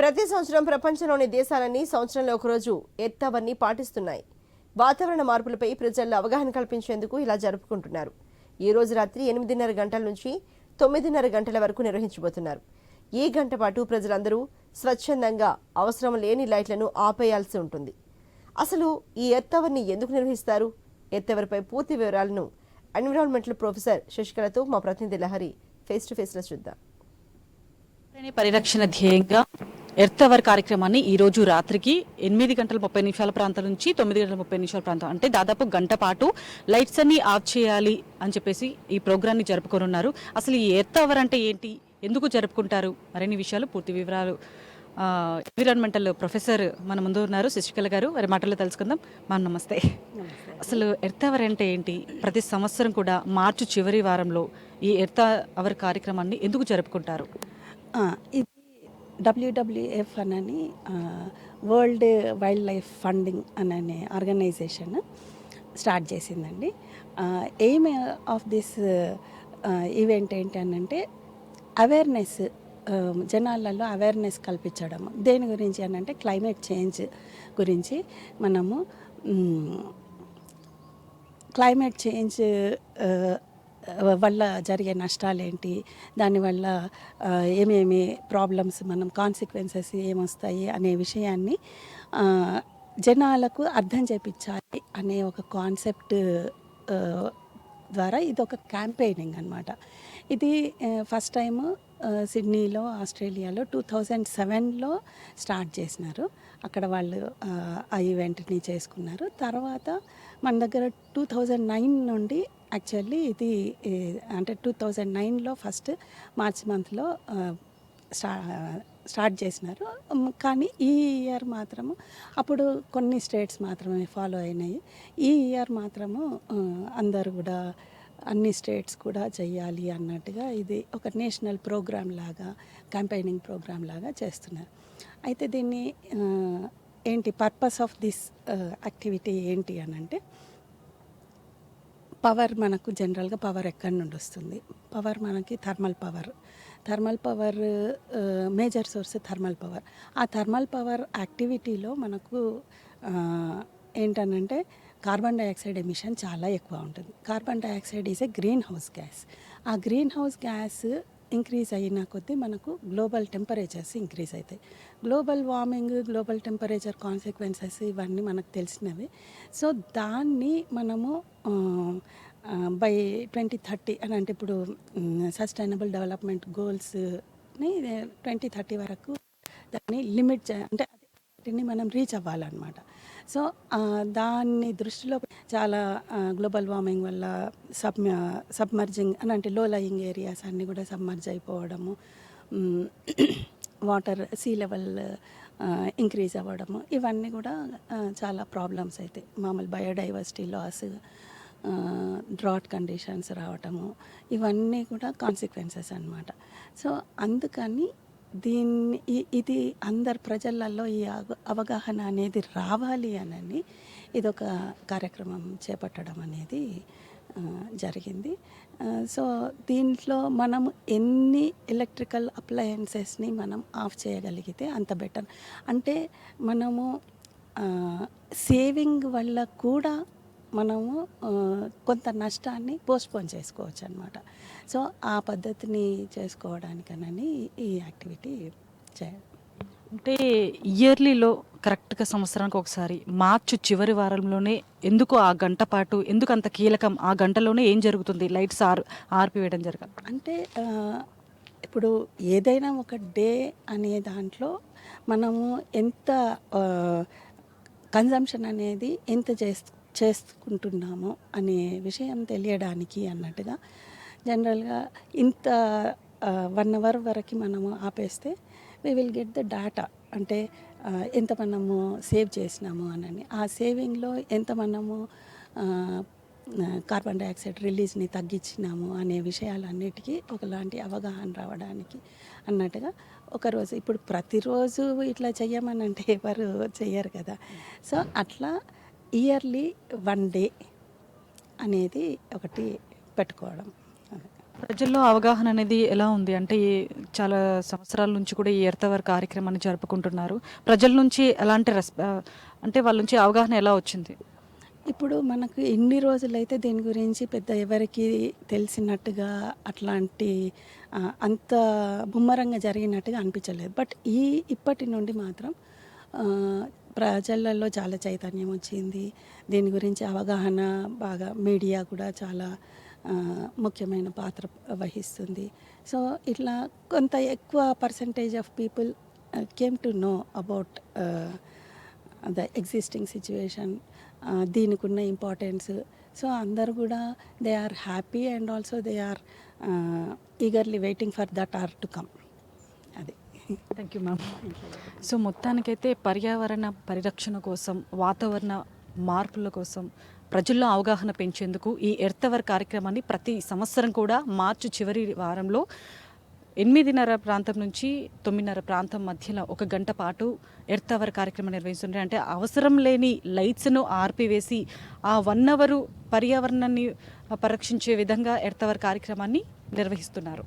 ప్రతి సంవత్సరం ప్రపంచంలోని దేశాలన్నీ సంవత్సరంలో ఒకరోజు ఎర్త్ అవర్ని పాటిస్తున్నాయి. వాతావరణ మార్పులపై ప్రజల్లో అవగాహన కల్పించేందుకు ఇలా జరుపుకుంటున్నారు. ఈ రోజు రాత్రి 8:30 గంటల నుంచి 9:30 గంటల వరకు నిర్వహించబోతున్నారు. ఈ గంట పాటు ప్రజలందరూ స్వచ్ఛందంగా అవసరం లేని లైట్లను ఆపేయాల్సి ఉంటుంది. అసలు ఈ ఎర్త్ అవర్ని ఎందుకు నిర్వహిస్తారు? ఎర్త్ అవర్పై పూర్తి వివరాలను ఎన్విరాన్మెంటల్ ప్రొఫెసర్ శశికళతో మా ప్రతినిధి లహరి ఫేస్ టు ఫేస్ లో చూద్దాం. పరిరక్షణ ధ్యేయంగా ఎర్త్ అవర్ కార్యక్రమాన్ని ఈ రోజు రాత్రికి 8:30 ప్రాంతం నుంచి 9:30 ప్రాంతం అంటే దాదాపు గంట పాటు లైట్స్ అన్ని ఆఫ్ చేయాలి అని చెప్పేసి ఈ ప్రోగ్రాన్ని జరుపుకోనున్నారు. అసలు ఈ ఎర్త్ అవర్ అంటే ఏంటి, ఎందుకు జరుపుకుంటారు, మరిన్ని విషయాలు పూర్తి వివరాలు ఎన్విరాన్మెంటల్ ప్రొఫెసర్ మన ముందు ఉన్నారు, శశికళ గారు. వారి మాటల్లో తెలుసుకుందాం. మనం నమస్తే. అసలు ఎర్త్ అవర్ అంటే ఏంటి? ప్రతి సంవత్సరం కూడా మార్చి చివరి వారంలో ఈ ఎర్త్ అవర్ కార్యక్రమాన్ని ఎందుకు జరుపుకుంటారు? ఇది WWF అని వరల్డ్ వైల్డ్ లైఫ్ ఫండింగ్ అనే ఆర్గనైజేషన్ స్టార్ట్ చేసిందండి. ఎయిమ్ ఆఫ్ దిస్ ఈవెంట్ ఏంటంటే అవేర్నెస్, జనాలలో అవేర్నెస్ కల్పించడం. దేని గురించి అంటే క్లైమేట్ చేంజ్ గురించి. మనము క్లైమేట్ చేంజ్ వల్ల జరిగే నష్టాలు ఏంటి, దానివల్ల ఏమేమి ప్రాబ్లమ్స్, మనం కాన్సిక్వెన్సెస్ ఏమొస్తాయి అనే విషయాన్ని జనాలకు అర్థం చేపించాలి అనే ఒక కాన్సెప్ట్ ద్వారా ఇది ఒక క్యాంపెయినింగ్ అన్నమాట. ఇది ఫస్ట్ టైము సిడ్నీలో, ఆస్ట్రేలియాలో 2007లో స్టార్ట్ చేసినారు. అక్కడ వాళ్ళు ఆ ఈవెంట్ని చేసుకున్నారు. తర్వాత మన దగ్గర 2009 నుండి యాక్చువల్లీ ఇది అంటే 2009లో ఫస్ట్ మార్చ్ మంత్లో స్టార్ట్ చేసినారు. కానీ ఈ ఇయర్ మాత్రము, అప్పుడు కొన్ని స్టేట్స్ మాత్రమే ఫాలో అయినాయి. ఈ ఇయర్ మాత్రము అందరు కూడా, అన్ని స్టేట్స్ కూడా చెయ్యాలి అన్నట్టుగా ఇది ఒక నేషనల్ ప్రోగ్రామ్ లాగా, క్యాంపెయినింగ్ ప్రోగ్రామ్ లాగా చేస్తున్నారు. అయితే దీన్ని ఏంటి పర్పస్ ఆఫ్ దిస్ యాక్టివిటీ ఏంటి అని అంటే, పవర్ మనకు జనరల్గా పవర్ ఎక్కడి నుండి వస్తుంది? పవర్ మనకి thermal power major source thermal power. ఆ థర్మల్ పవర్ యాక్టివిటీలో మనకు ఏంటనంటే కార్బన్ డైఆక్సైడ్ ఎమిషన్ చాలా ఎక్కువ ఉంటుంది. Carbon dioxide is a green house gas. ఆ గ్రీన్ హౌస్ గ్యాస్ ఇంక్రీజ్ అయిన కొద్దీ మనకు గ్లోబల్ టెంపరేచర్స్ ఇంక్రీజ్ అవుతాయి. Global warming, global temperature consequences ఇవన్నీ మనకు తెలిసినవి. సో దాన్ని మనము బై 2030 అని అంటే ఇప్పుడు సస్టైనబుల్ డెవలప్మెంట్ గోల్స్ని 2030 వరకు దాన్ని లిమిట్ అంటే వాటిని మనం రీచ్ అవ్వాలన్నమాట. సో దాన్ని దృష్టిలో చాలా గ్లోబల్ వార్మింగ్ వల్ల సబ్మర్జింగ్ అని అంటే లో లయింగ్ ఏరియాస్ అన్నీ కూడా సబ్మర్జ్ అయిపోవడము, వాటర్ సీ లెవెల్ ఇంక్రీజ్ అవ్వడము, ఇవన్నీ కూడా చాలా ప్రాబ్లమ్స్ అవుతాయి. మామూలు బయోడైవర్సిటీ లాస్, డ్రాట్ కండిషన్స్ రావటము, ఇవన్నీ కూడా కాన్సిక్వెన్సెస్ అన్నమాట. సో అందుకని ఇది అందరు ప్రజలలో ఈ అవగాహన అనేది రావాలి అని ఇదొక కార్యక్రమం చేపట్టడం అనేది జరిగింది. సో దీంట్లో మనం ఎన్ని ఎలక్ట్రికల్ అప్లయన్సెస్ని మనం ఆఫ్ చేయగలిగితే అంత బెటర్. అంటే మనము సేవింగ్ వల్ల కూడా మనము కొంత నష్టాన్ని పోస్ట్పోన్ చేసుకోవచ్చు అన్నమాట. సో ఆ పద్ధతిని చేసుకోవడానికనని ఈ యాక్టివిటీ చేయాలి. అంటే ఇయర్లీలో కరెక్ట్గా సంవత్సరానికి ఒకసారి మార్చి చివరి వారంలోనే ఎందుకు ఆ గంట పాటు, ఎందుకు అంత కీలకం? ఆ గంటలోనే ఏం జరుగుతుంది? లైట్స్ ఆర్పివేయడం జరగాలి అంటే ఇప్పుడు ఏదైనా ఒక డే అనే దాంట్లో మనము ఎంత కన్జంప్షన్ అనేది ఎంత చేసుకుంటున్నాము అనే విషయం తెలియడానికి అన్నట్టుగా జనరల్గా ఇంత 1 అవర్ వరకు మనము ఆపేస్తే we will get the data. అంటే ఎంత మనము సేవ్ చేసినాము అని, ఆ సేవింగ్లో ఎంత మనము కార్బన్ డైఆక్సైడ్ రిలీజ్ని తగ్గించినాము అనే విషయాలన్నిటికీ ఒకలాంటి అవగాహన రావడానికి అన్నట్టుగా ఒకరోజు, ఇప్పుడు ప్రతిరోజు ఇట్లా చెయ్యమని అంటే ఎవరు చెయ్యరు కదా. సో అట్లా ఇయర్లీ 1 డే అనేది ఒకటి పెట్టుకోవడం. ప్రజల్లో అవగాహన అనేది ఎలా ఉంది అంటే చాలా సంవత్సరాల నుంచి కూడా ఈ ఎర్త్ అవర్ కార్యక్రమాన్ని జరుపుకుంటున్నారు. ప్రజల నుంచి ఎలాంటి అంటే వాళ్ళ నుంచి అవగాహన ఎలా వచ్చింది? ఇప్పుడు మనకు ఇన్ని రోజులైతే దీని గురించి పెద్ద ఎవరికి తెలిసినట్టుగా అట్లాంటి అంత ముమ్మరంగా జరిగినట్టుగా అనిపించలేదు. బట్ ఇప్పటి నుండి మాత్రం ఆ, ప్రజలలో చాలా చైతన్యం వచ్చింది. దీని గురించి అవగాహన బాగా మీడియా కూడా చాలా ముఖ్యమైన పాత్ర వహిస్తుంది. సో ఇట్లా కొంత ఎక్కువ percentage of people came to know about the existing situation, దీనికి ఉన్న ఇంపార్టెన్స్. సో అందరు కూడా they are happy and also they are eagerly waiting for that are to come. అది. Thank you ma'am. సో మొత్తానికైతే పర్యావరణ పరిరక్షణ కోసం, వాతావరణ మార్పుల కోసం ప్రజల్లో అవగాహన పెంచేందుకు ఈ ఎర్త్ అవర్ కార్యక్రమాన్ని ప్రతి సంవత్సరం కూడా మార్చి చివరి వారంలో 8:30 ప్రాంతం నుంచి 9:30 ప్రాంతం మధ్యలో 1 గంట పాటు ఎర్త్ అవర్ కార్యక్రమం నిర్వహిస్తుంటారు. అంటే అవసరం లేని లైట్స్ను ఆర్పివేసి ఆ 1 అవర్ పర్యావరణాన్ని పరిరక్షించే విధంగా ఎర్త్ అవర్ కార్యక్రమాన్ని నిర్వహిస్తున్నారు.